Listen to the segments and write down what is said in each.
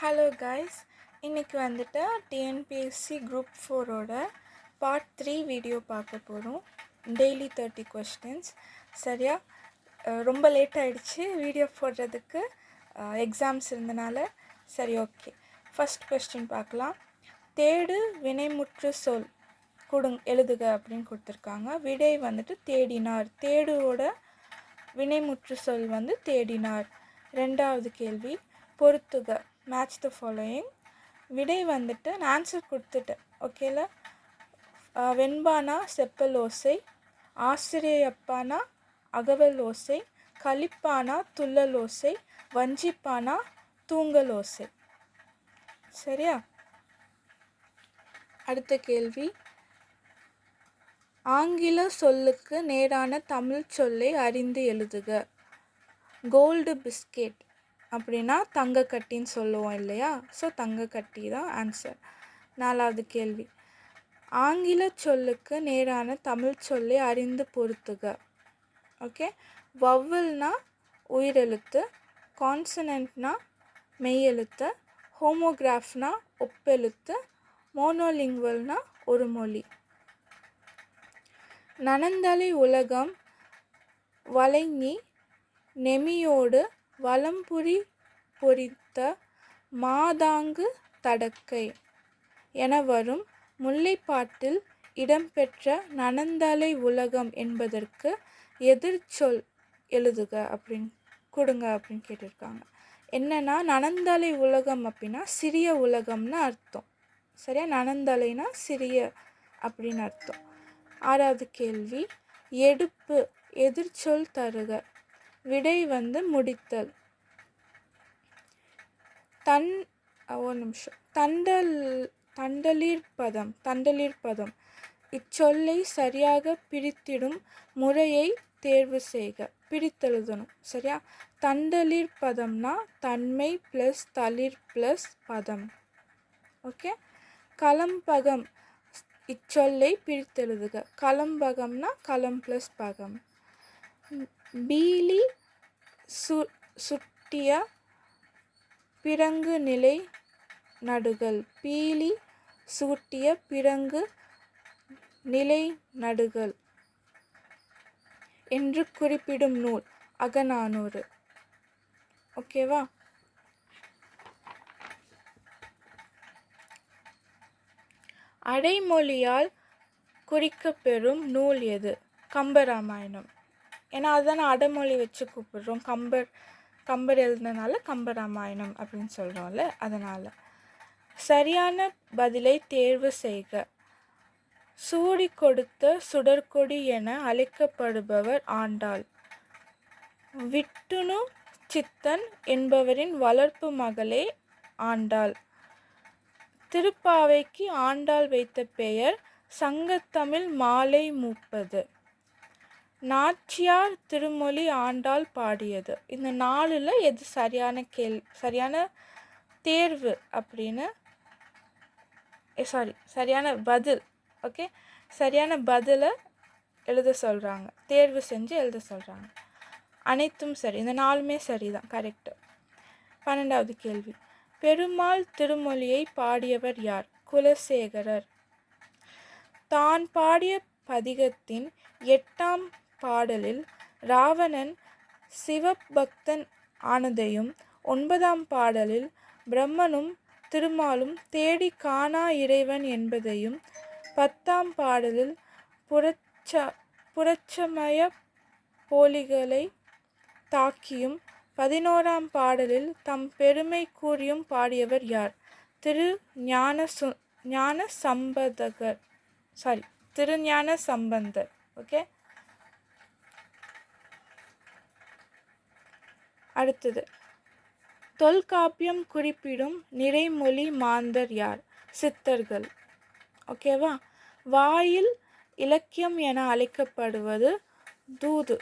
Hello guys, இன்றைக்கி வந்துட்டு TNPSC group 4ஓட part 3 video பார்க்க போகிறோம். Daily 30 questions. சரியா? ரொம்ப லேட் ஆகிடுச்சு வீடியோ போடுறதுக்கு, எக்ஸாம்ஸ் இருந்தனால. சரி, ஓகே. ஃபஸ்ட் கொஸ்டின் பார்க்கலாம். தேடு வினைமுற்று சொல் எழுதுக அப்படின்னு கொடுத்துருக்காங்க. விடை வந்துட்டு தேடினார். தேடுவோட வினைமுற்று சொல் வந்து தேடினார். ரெண்டாவது கேள்வி, பொறுத்துக, மேட்ச் த ஃபாலோயிங். விடை வந்துட்டு நான் ஆன்சர் கொடுத்துட்டேன், ஓகேல. வெண்பானா செப்பல் ஓசை, ஆசிரியப்பானா அகவல் ஓசை, களிப்பானா துள்ளல் ஓசை, வஞ்சிப்பானா தூங்கல் ஓசை. சரியா? அடுத்த கேள்வி, ஆங்கில சொல்லுக்கு நேரான தமிழ் சொல்லை அறிந்து எழுதுக. கோல்டு பிஸ்கெட் அப்படின்னா தங்கக்கட்டின்னு சொல்லுவோம் இல்லையா? ஸோ தங்கக்கட்டி தான் ஆன்சர். நாலாவது கேள்வி, ஆங்கில சொல்லுக்கு நேரான தமிழ் சொல்லை அறிந்து பொறுத்துக. ஓகே. வவ்வல்னா உயிரெழுத்து, கான்சனன்ட்னா மெய்யெழுத்து, ஹோமோகிராஃப்னா ஒப்பெழுத்து, மோனோலிங்குவல்னா ஒரு மொழி. நனந்தலை உலகம் வளைஞி நெமியோடு வலம்புரி பொறித்த மாதாங்கு தடக்கை என வரும் முல்லைப்பாட்டில் இடம்பெற்ற நனந்தலை உலகம் என்பதற்கு எதிர்ச்சொல் எழுதுக அப்படின்னு கொடுங்க அப்படின்னு கேட்டிருக்காங்க. என்னன்னா, நனந்தலை உலகம் அப்படின்னா சிறிய உலகம்னு அர்த்தம். சரியா? நனந்தலைனா சிறிய அப்படின்னு அர்த்தம். ஆறாவது கேள்வி, எடுப்பு எதிர்ச்சொல் தருக. விடை வந்து முடித்தல். ஒரு நிமிஷம். தண்டலிர் பதம் இச்சொல்லை சரியாக பிரித்திடும் முறையை தேர்வு செய்க. பிரித்தெழுதணும். சரியா? தண்டலிர் பதம்னா தன்மை ப்ளஸ் தளிர் ப்ளஸ் பதம். ஓகே. களம்பகம் இச்சொல்லை பிரித்தெழுதுக. களம்பகம்னா களம் ப்ளஸ் பகம். பீலி சுட்டிய பிறங்கு நிலை நடுகள். பீலி சூட்டிய பிறங்கு நிலை நடுகள் என்று குறிப்பிடும் நூல் அகநானூறு. ஓகேவா? அடைமொழியால் குறிக்கப்பெறும் நூல் எது? கம்பராமாயணம். ஏன்னா அதுதானே அடைமொழி வச்சு கூப்பிடுறோம். கம்பர் எழுதுனதுனால கம்பராமாயணம் அப்படின்னு சொல்கிறோம்ல, அதனால். சரியான பதிலை தேர்வு செய்க. சூடி கொடுத்த சுடற்கொடி என அழைக்கப்படுபவர் ஆண்டாள். விட்டுணு சித்தன் என்பவரின் வளர்ப்பு மகளே ஆண்டாள். திருப்பாவைக்கு ஆண்டாள் வைத்த பெயர் சங்கத்தமிழ் மாலை மூப்பது. நாச்சியார் திருமொழி ஆண்டாள் பாடியது. இந்த 4ல் எது சரியான தேர்வு அப்படின்னு சரியான பதில். ஓகே. சரியான பதிலை எழுத சொல்கிறாங்க, தேர்வு செஞ்சு எழுத சொல்கிறாங்க. அனைத்தும் சரி, இந்த 4மே சரிதான், கரெக்டு. 12வது கேள்வி, பெருமாள் திருமொழியை பாடியவர் யார்? குலசேகரர். தான் பாடிய பதிகத்தின் 8ஆம் பாடலில் ராவணன் சிவபக்தன் ஆனதையும், 9ஆம் பாடலில் பிரம்மனும் திருமாலும் தேடி காணா இறைவன் என்பதையும், 10ஆம் பாடலில் புரட்சமய போலிகளை தாக்கியும், 11ஆம் பாடலில் தம் பெருமை கூறியும் பாடியவர் யார்? திருஞான சம்பந்தர். ஓகே. அடுத்தது, தொல்காப்பியம் குறிப்பிடும் நிறைமொழி மாந்தர் யார்? சித்தர்கள். ஓகேவா? வாயில் இலக்கியம் என அழைக்கப்படுவது தூது.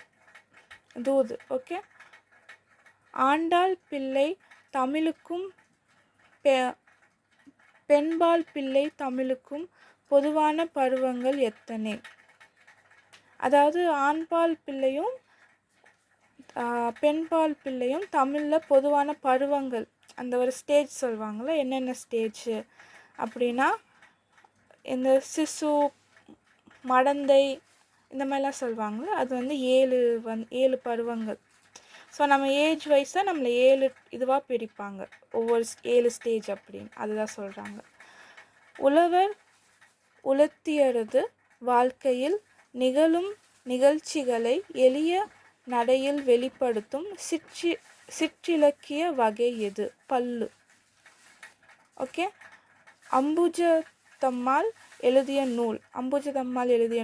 ஓகே. ஆண்டாள் பிள்ளை தமிழுக்கும் பெண்பால் பிள்ளை தமிழுக்கும் பொதுவான பருவங்கள் எத்தனை? அதாவது ஆண்பால் பிள்ளையும் பெண்பால் பிள்ளையும் தமிழில் பொதுவான பருவங்கள் அந்த ஒரு ஸ்டேஜ் சொல்லுவாங்கள்ல, என்னென்ன ஸ்டேஜு அப்படின்னா இந்த சிசு, மடந்தை இந்த மாதிரிலாம் சொல்லுவாங்கள்ல, அது வந்து 7 பருவங்கள். ஸோ நம்ம ஏஜ் வைஸாக நம்மளை 7 இதுவாக பிரிப்பாங்க, ஒவ்வொரு 7 ஸ்டேஜ் அப்படின்னு, அதுதான் சொல்கிறாங்க. உழவர் உலர்த்தியரது வாழ்க்கையில் நிகழும் நிகழ்ச்சிகளை எளிய நடையில் வெளிப்படுத்தும் சிற்றிலக்கிய வகை எது? பள்ளு. ஓகே. அம்புஜத்தம்மாள் எழுதிய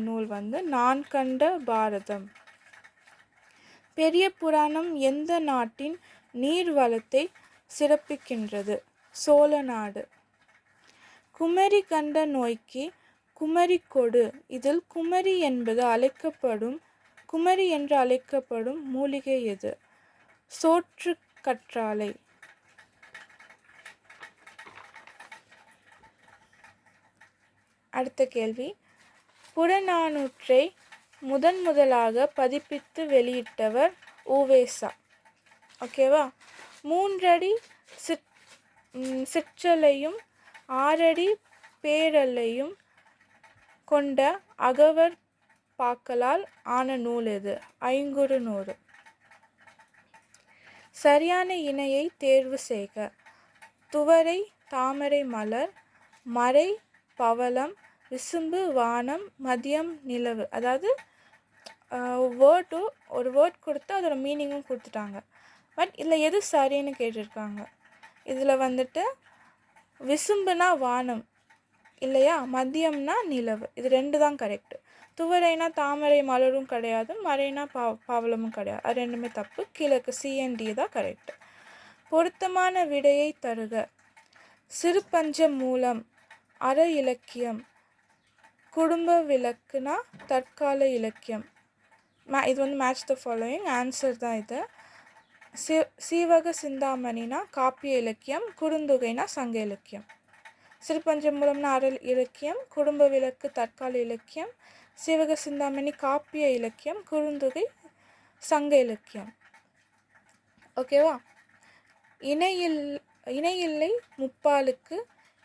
நூல் வந்து நான் கண்ட பாரதம். பெரிய புராணம் எந்த நாட்டின் நீர் வளத்தை சிறப்பிக்கின்றது? சோழ நாடு. குமரி கண்ட நோய்க்கு குமரி கொடு. இதில் குமரி என்று அழைக்கப்படும் மூலிகை எது? சோற்று கற்றாழை. அடுத்த கேள்வி, புறநானூற்றை முதலாக பதிப்பித்து வெளியிட்டவர் உவேசா. ஓகேவா? 3 அடி சிற்றலையும் 6 அடி பேரலையும் கொண்ட அகவர் பாக்களால் ஆன நூல் எது? ஐங்குறுநூறு. சரியான இணையை தேர்வு செய்க. துவரை தாமரை மலர், மறை பவளம், விசும்பு வானம், மதியம் நிலவு. அதாவது ஒரு வேர்ட் கொடுத்து அதோட மீனிங்கும் கொடுத்துட்டாங்க. பட் இதில் எது சரின்னு கேட்டிருக்காங்க. இதில் வந்துட்டு விசும்புனா வானம் இல்லையா, மதியம்னா நிலவு, இது 2 தான் கரெக்டு. துவரைனா தாமரை மலரும் கிடையாது, மறைனா பவளமும் கிடையாது, அது 2மே தப்பு. கிழக்கு CND தான் கரெக்டு. பொருத்தமான விடையை தருக. சிறுபஞ்ச மூலம், அற இலக்கியம், குடும்ப விளக்குனா தற்கால இலக்கியம். இது வந்து மேட்ச் த ஃபாலோயிங் ஆன்சர் தான் இது. சீவக சிந்தாமணினா காப்பிய இலக்கியம், குறுந்தொகைனா சங்க இலக்கியம். சிறுபஞ்சமூலம்னா அற இலக்கியம், குடும்ப விளக்கு தற்கால இலக்கியம், சீவக சிந்தாமணி காப்பிய இலக்கியம், குறுந்தொகை சங்க இலக்கியம். ஓகேவா? இணையில்லை முப்பாலுக்கு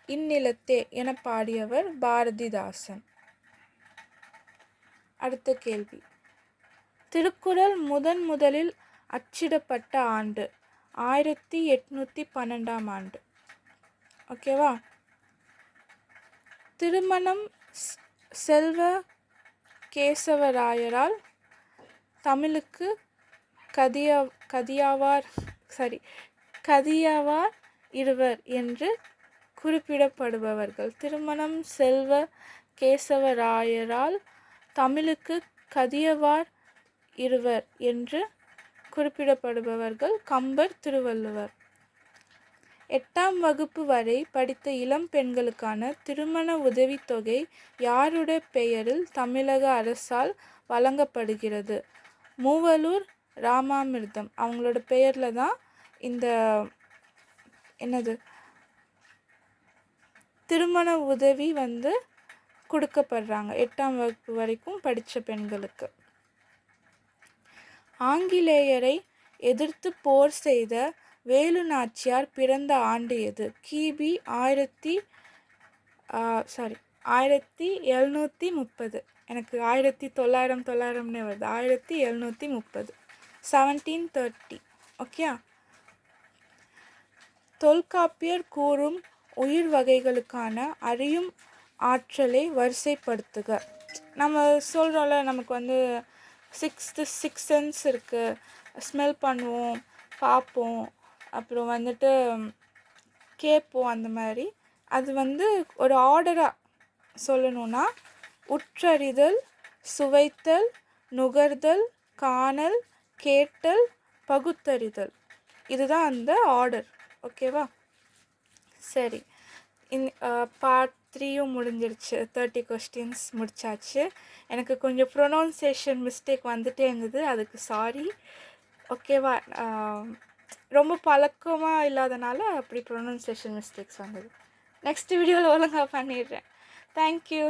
இந்நிலத்தே என பாடியவர் பாரதிதாசன். அடுத்த கேள்வி, திருக்குறள் முதலில் அச்சிடப்பட்ட ஆண்டு 1812 ஆண்டு. ஓகேவா? திருமணம் செல்வ கேசவராயரால் தமிழுக்கு கதியாவார் இருவர் என்று குறிப்பிடப்படுபவர்கள். திருமணம் செல்வ கேசவராயரால் தமிழுக்கு கதியவார் இருவர் என்று குறிப்பிடப்படுபவர்கள் கம்பர், திருவள்ளுவர். 8ஆம் வகுப்பு வரை படித்த இளம் பெண்களுக்கான திருமண உதவித்தொகை யாருடைய பெயரில் தமிழக அரசால் வழங்கப்படுகிறது? மூவலூர் ராமாமிர்தம் அவங்களோட பெயரில் தான் இந்த திருமண உதவி வந்து கொடுக்கப்படுறாங்க 8ஆம் வகுப்பு வரைக்கும் படித்த பெண்களுக்கு. ஆங்கிலேயரை எதிர்த்து போர் செய்த வேலு நாச்சியார் பிறந்த ஆண்டு எது? கிபி 1730. எனக்கு 1900 வருது. 1730, 1730. ஓகே. தொல்காப்பியர் கூறும் உயிர் வகைகளுக்கான அறியும் ஆற்றலை வரிசைப்படுத்துக. நம்ம சொல்கிறோம்ல, நமக்கு வந்து சிக்ஸ் சென்ஸ் இருக்குது, ஸ்மெல் பண்ணுவோம், பார்ப்போம், அப்புறம் வந்துட்டு கேட்போம், அந்த மாதிரி. அது வந்து ஒரு ஆர்டராக சொல்லணும்னா உற்றறிதல், சுவைத்தல், நுகர்தல், காணல், கேட்டல், பகுத்தறிதல், இதுதான் அந்த ஆர்டர். ஓகேவா? சரி, பார்ட் 3யும் முடிஞ்சிருச்சு. 30 கொஸ்டின்ஸ் முடிச்சாச்சு. எனக்கு கொஞ்சம் ப்ரொனவுன்சியேஷன் மிஸ்டேக் வந்துட்டே இருந்தது, அதுக்கு சாரி. ஓகேவா? ரொம்ப பழக்கமாக இல்லாதனால அப்படி ப்ரொனவுன்சியேஷன் மிஸ்டேக்ஸ் வந்தது. நெக்ஸ்ட் வீடியோவில் ஒழுங்காக பண்ணிடுறேன். தேங்க்யூ.